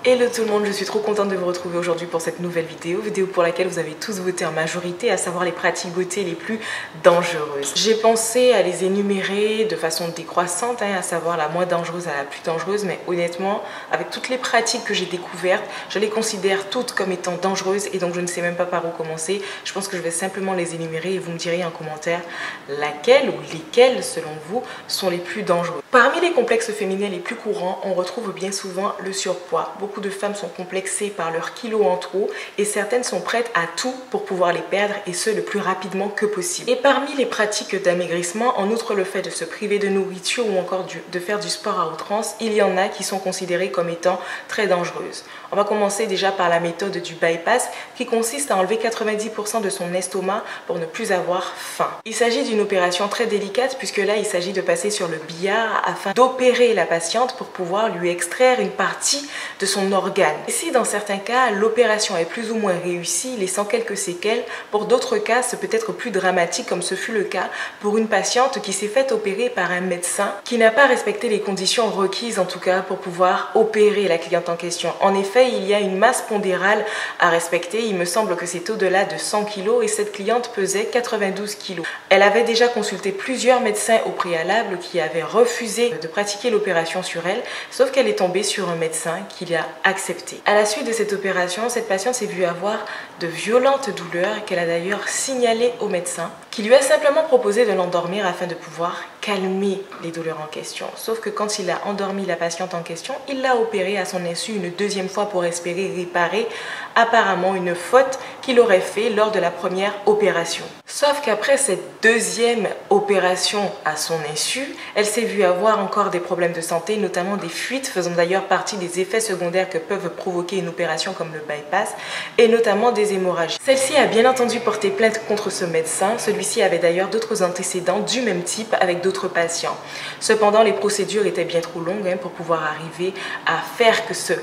Hello tout le monde, je suis trop contente de vous retrouver aujourd'hui pour cette nouvelle vidéo pour laquelle vous avez tous voté en majorité, à savoir les pratiques beauté les plus dangereuses. J'ai pensé à les énumérer de façon décroissante, à savoir la moins dangereuse à la plus dangereuse, mais honnêtement, avec toutes les pratiques que j'ai découvertes, je les considère toutes comme étant dangereuses et donc je ne sais même pas par où commencer. Je pense que je vais simplement les énumérer et vous me direz en commentaire laquelle ou lesquelles, selon vous, sont les plus dangereuses. Parmi les complexes féminins les plus courants, on retrouve bien souvent le surpoids. Beaucoup de femmes sont complexées par leurs kilos en trop et certaines sont prêtes à tout pour pouvoir les perdre et ce le plus rapidement que possible. Et parmi les pratiques d'amaigrissement, en outre le fait de se priver de nourriture ou encore de faire du sport à outrance, il y en a qui sont considérées comme étant très dangereuses. On va commencer déjà par la méthode du bypass qui consiste à enlever 90% de son estomac pour ne plus avoir faim. Il s'agit d'une opération très délicate puisque là il s'agit de passer sur le billard afin d'opérer la patiente pour pouvoir lui extraire une partie de son organe. Et si dans certains cas l'opération est plus ou moins réussie, laissant quelques séquelles, pour d'autres cas ce peut être plus dramatique comme ce fut le cas pour une patiente qui s'est faite opérer par un médecin qui n'a pas respecté les conditions requises en tout cas pour pouvoir opérer la cliente en question. En effet, il y a une masse pondérale à respecter, il me semble que c'est au-delà de 100 kg et cette cliente pesait 92 kg. Elle avait déjà consulté plusieurs médecins au préalable qui avaient refusé de pratiquer l'opération sur elle, sauf qu'elle est tombée sur un médecin qui l'a accepté. À la suite de cette opération, cette patiente s'est vue avoir de violentes douleurs qu'elle a d'ailleurs signalées au médecin, qui lui a simplement proposé de l'endormir afin de pouvoir calmer les douleurs en question. Sauf que quand il a endormi la patiente en question, il l'a opérée à son insu une deuxième fois pour espérer réparer apparemment une faute qu'il aurait fait lors de la première opération. Sauf qu'après cette deuxième opération à son insu, elle s'est vue avoir encore des problèmes de santé, notamment des fuites faisant d'ailleurs partie des effets secondaires que peuvent provoquer une opération comme le bypass et notamment des hémorragies. Celle-ci a bien entendu porté plainte contre ce médecin. Celui-ci avait d'ailleurs d'autres antécédents du même type avec d'autres patients. Cependant, les procédures étaient bien trop longues pour pouvoir arriver à faire que ce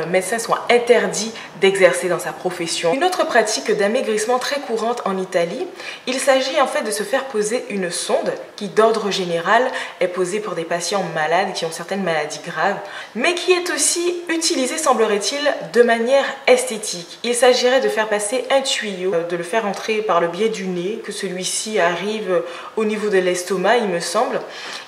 médecin soit interdit d'exercer dans sa profession. Une autre pratique d'amaigrissement très courante en Italie, il s'agit en fait de se faire poser une sonde qui d'ordre général est posée pour des patients malades qui ont certaines maladies graves, mais qui est aussi utilisée semblerait-il de manière esthétique. Il s'agirait de faire passer un tuyau, de le faire entrer par le biais du nez, que celui-ci arrive au niveau de l'estomac il me semble.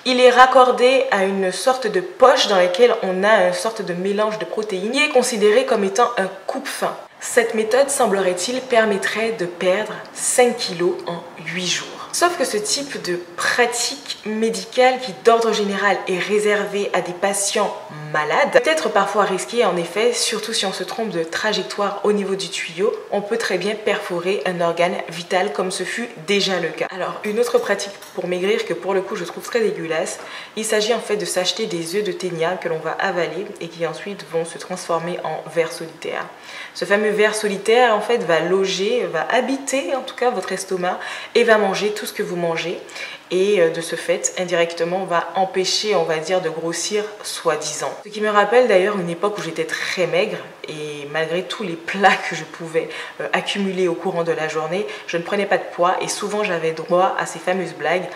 Il est raccordé à une sorte de poche dans laquelle on a une sorte de mélange de protéines qui est considéré comme étant un coupe-faim. Cette méthode, semblerait-il, permettrait de perdre 5 kg en 8 jours. Sauf que ce type de pratique médicale qui d'ordre général est réservée à des patients malades peut être parfois risqué en effet, surtout si on se trompe de trajectoire au niveau du tuyau, on peut très bien perforer un organe vital comme ce fut déjà le cas. Alors une autre pratique pour maigrir que pour le coup je trouve très dégueulasse, il s'agit en fait de s'acheter des œufs de ténia que l'on va avaler et qui ensuite vont se transformer en vers solitaire. Ce fameux ver solitaire en fait va loger, va habiter en tout cas votre estomac et va manger tout ce que vous mangez et de ce fait indirectement va empêcher on va dire de grossir soi-disant. Ce qui me rappelle d'ailleurs une époque où j'étais très maigre et malgré tous les plats que je pouvais accumuler au courant de la journée, je ne prenais pas de poids et souvent j'avais droit à ces fameuses blagues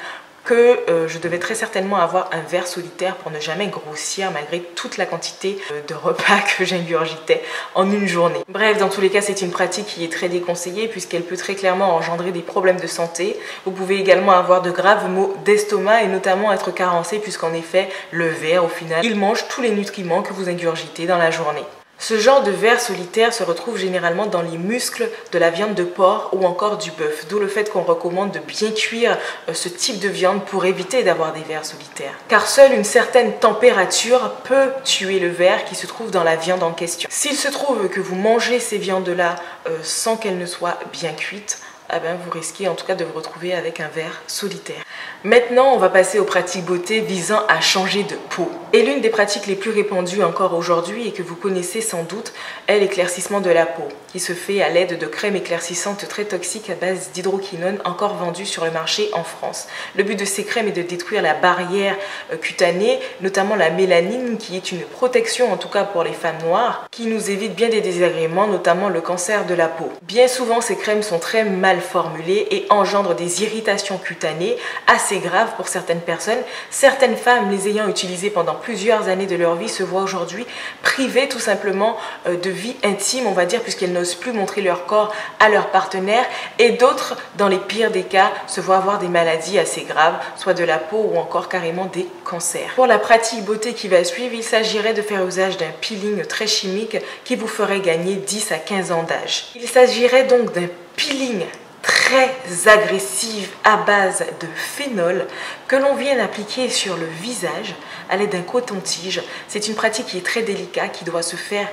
que je devais très certainement avoir un ver solitaire pour ne jamais grossir malgré toute la quantité de repas que j'ingurgitais en une journée. Bref, dans tous les cas, c'est une pratique qui est très déconseillée puisqu'elle peut très clairement engendrer des problèmes de santé. Vous pouvez également avoir de graves maux d'estomac et notamment être carencé puisqu'en effet, le ver, au final, il mange tous les nutriments que vous ingurgitez dans la journée. Ce genre de ver solitaire se retrouve généralement dans les muscles de la viande de porc ou encore du bœuf, d'où le fait qu'on recommande de bien cuire ce type de viande pour éviter d'avoir des vers solitaires. Car seule une certaine température peut tuer le ver qui se trouve dans la viande en question. S'il se trouve que vous mangez ces viandes-là sans qu'elles ne soient bien cuites, eh bien, vous risquez en tout cas de vous retrouver avec un ver solitaire. Maintenant, on va passer aux pratiques beauté visant à changer de peau. Et l'une des pratiques les plus répandues encore aujourd'hui et que vous connaissez sans doute est l'éclaircissement de la peau, qui se fait à l'aide de crèmes éclaircissantes très toxiques à base d'hydroquinone encore vendues sur le marché en France. Le but de ces crèmes est de détruire la barrière cutanée, notamment la mélanine, qui est une protection en tout cas pour les femmes noires, qui nous évite bien des désagréments, notamment le cancer de la peau. Bien souvent, ces crèmes sont très mal mal formulées et engendrent des irritations cutanées assez graves pour certaines personnes. Certaines femmes, les ayant utilisées pendant plusieurs années de leur vie, se voient aujourd'hui privées tout simplement de vie intime, on va dire, puisqu'elles n'osent plus montrer leur corps à leur partenaire, et d'autres, dans les pires des cas, se voient avoir des maladies assez graves, soit de la peau ou encore carrément des cancers. Pour la pratique beauté qui va suivre, il s'agirait de faire usage d'un peeling très chimique qui vous ferait gagner 10 à 15 ans d'âge. Il s'agirait donc d'un peeling très agressif à base de phénol que l'on vient appliquer sur le visage à l'aide d'un coton-tige. C'est une pratique qui est très délicate, qui doit se faire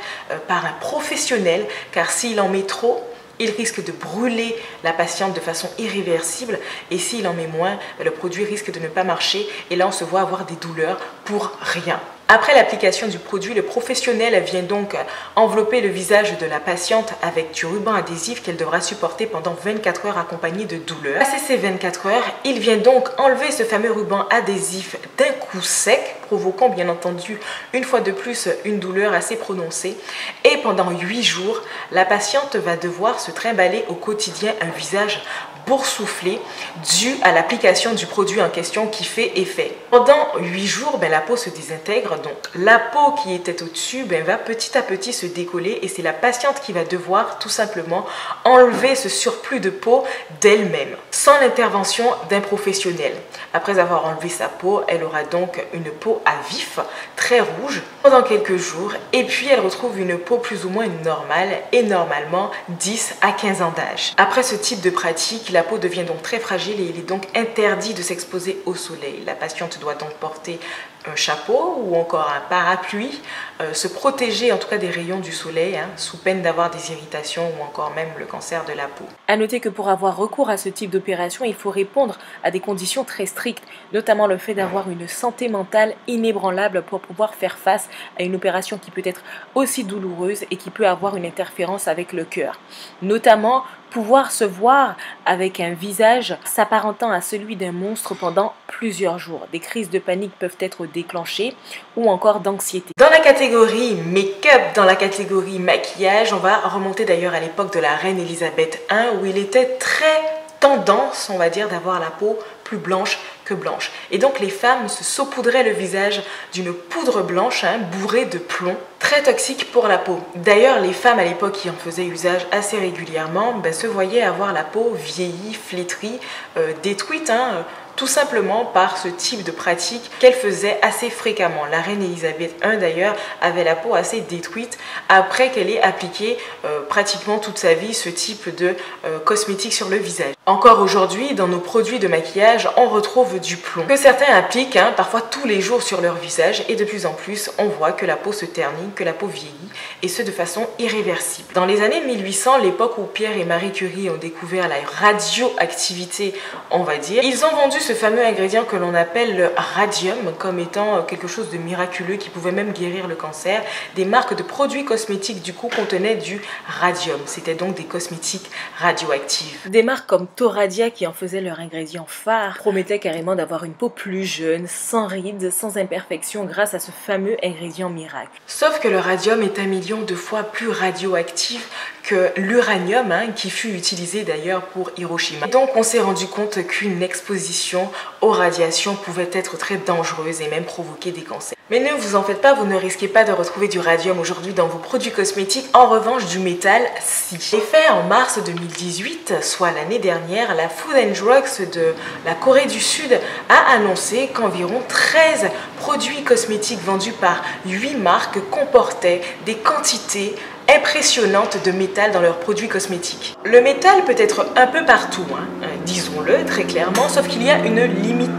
par un professionnel, car s'il en met trop, il risque de brûler la patiente de façon irréversible, et s'il en met moins, le produit risque de ne pas marcher et là on se voit avoir des douleurs pour rien. Après l'application du produit, le professionnel vient donc envelopper le visage de la patiente avec du ruban adhésif qu'elle devra supporter pendant 24 heures accompagné de douleurs. Passé ces 24 heures, il vient donc enlever ce fameux ruban adhésif d'un coup sec, provoquant bien entendu une fois de plus une douleur assez prononcée. Et pendant 8 jours, la patiente va devoir se trimballer au quotidien un visage boursouflé dû à l'application du produit en question qui fait effet. Pendant 8 jours, la peau se désintègre, donc la peau qui était au-dessus va petit à petit se décoller et c'est la patiente qui va devoir tout simplement enlever ce surplus de peau d'elle-même, sans l'intervention d'un professionnel. Après avoir enlevé sa peau, elle aura donc une peau à vif, très rouge, pendant quelques jours, et puis elle retrouve une peau plus ou moins normale et normalement 10 à 15 ans d'âge. Après ce type de pratique, la peau devient donc très fragile et il est donc interdit de s'exposer au soleil. La patiente doit donc porter un chapeau ou encore un parapluie, se protéger en tout cas des rayons du soleil, sous peine d'avoir des irritations ou encore même le cancer de la peau. À noter que pour avoir recours à ce type d'opération, il faut répondre à des conditions très strictes, notamment le fait d'avoir une santé mentale inébranlable pour pouvoir faire face à une opération qui peut être aussi douloureuse et qui peut avoir une interférence avec le cœur. Notamment pouvoir se voir avec un visage s'apparentant à celui d'un monstre pendant plusieurs jours. Des crises de panique peuvent être déclenchées ou encore d'anxiété. Dans la catégorie make-up, dans la catégorie maquillage, on va remonter d'ailleurs à l'époque de la reine Elisabeth I où il était très tendance, on va dire, d'avoir la peau plus blanche que blanche. Et donc les femmes se saupoudraient le visage d'une poudre blanche bourrée de plomb, très toxique pour la peau. D'ailleurs, les femmes à l'époque qui en faisaient usage assez régulièrement se voyaient avoir la peau vieillie, flétrie, détruite, tout simplement par ce type de pratique qu'elle faisait assez fréquemment. La reine Elisabeth I d'ailleurs avait la peau assez détruite après qu'elle ait appliqué pratiquement toute sa vie ce type de cosmétique sur le visage. Encore aujourd'hui, dans nos produits de maquillage, on retrouve du plomb que certains appliquent parfois tous les jours sur leur visage et de plus en plus on voit que la peau se ternit, que la peau vieillit et ce de façon irréversible. Dans les années 1800, l'époque où Pierre et Marie Curie ont découvert la radioactivité, on va dire, ils ont vendu ce fameux ingrédient que l'on appelle le radium comme étant quelque chose de miraculeux qui pouvait même guérir le cancer. Des marques de produits cosmétiques du coup contenaient du radium, c'était donc des cosmétiques radioactifs. Des marques comme Thoradia qui en faisaient leur ingrédient phare promettaient carrément d'avoir une peau plus jeune, sans rides, sans imperfections grâce à ce fameux ingrédient miracle. Sauf que le radium est 1 million de fois plus radioactif que l'uranium qui fut utilisé d'ailleurs pour Hiroshima. Et donc on s'est rendu compte qu'une exposition aux radiations pouvait être très dangereuse et même provoquer des cancers. Mais ne vous en faites pas, vous ne risquez pas de retrouver du radium aujourd'hui dans vos produits cosmétiques. En revanche, du métal, si. Et fait en mars 2018, soit l'année dernière, la Food and Drugs de la Corée du Sud a annoncé qu'environ 13 produits cosmétiques vendus par 8 marques comportaient des quantités impressionnantes de métal dans leurs produits cosmétiques. Le métal peut être un peu partout, disons-le très clairement, sauf qu'il y a une limite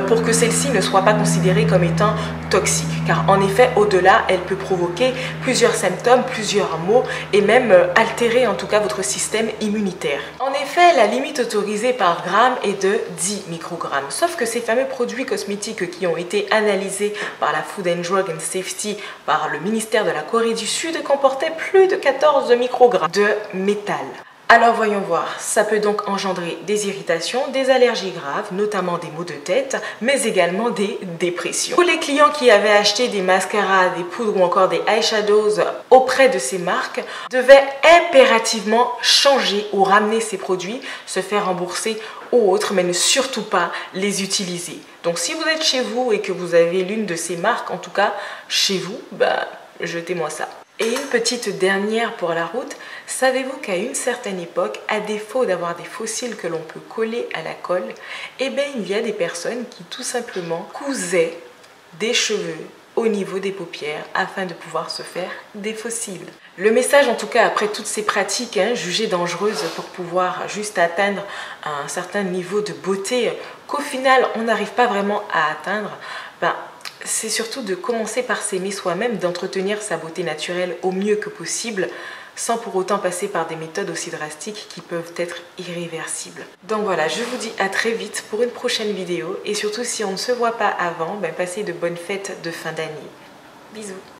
pour que celle-ci ne soit pas considérée comme étant toxique, car en effet au-delà elle peut provoquer plusieurs symptômes, plusieurs maux et même altérer en tout cas votre système immunitaire. En effet, la limite autorisée par gramme est de 10 microgrammes, sauf que ces fameux produits cosmétiques qui ont été analysés par la Food and Drug and Safety, par le ministère de la Corée du Sud, comportaient plus de 14 microgrammes de métal. Alors voyons voir, ça peut donc engendrer des irritations, des allergies graves, notamment des maux de tête, mais également des dépressions. Pour les clients qui avaient acheté des mascaras, des poudres ou encore des eyeshadows auprès de ces marques, devaient impérativement changer ou ramener ces produits, se faire rembourser ou autres, mais ne surtout pas les utiliser. Donc si vous êtes chez vous et que vous avez l'une de ces marques, en tout cas chez vous, jetez-moi ça. Et une petite dernière pour la route, savez-vous qu'à une certaine époque, à défaut d'avoir des fossiles que l'on peut coller à la colle, eh bien il y a des personnes qui tout simplement cousaient des cheveux au niveau des paupières afin de pouvoir se faire des fossiles. Le message en tout cas après toutes ces pratiques jugées dangereuses pour pouvoir juste atteindre un certain niveau de beauté qu'au final on n'arrive pas vraiment à atteindre, c'est surtout de commencer par s'aimer soi-même, d'entretenir sa beauté naturelle au mieux que possible, sans pour autant passer par des méthodes aussi drastiques qui peuvent être irréversibles. Donc voilà, je vous dis à très vite pour une prochaine vidéo, et surtout si on ne se voit pas avant, passez de bonnes fêtes de fin d'année. Bisous.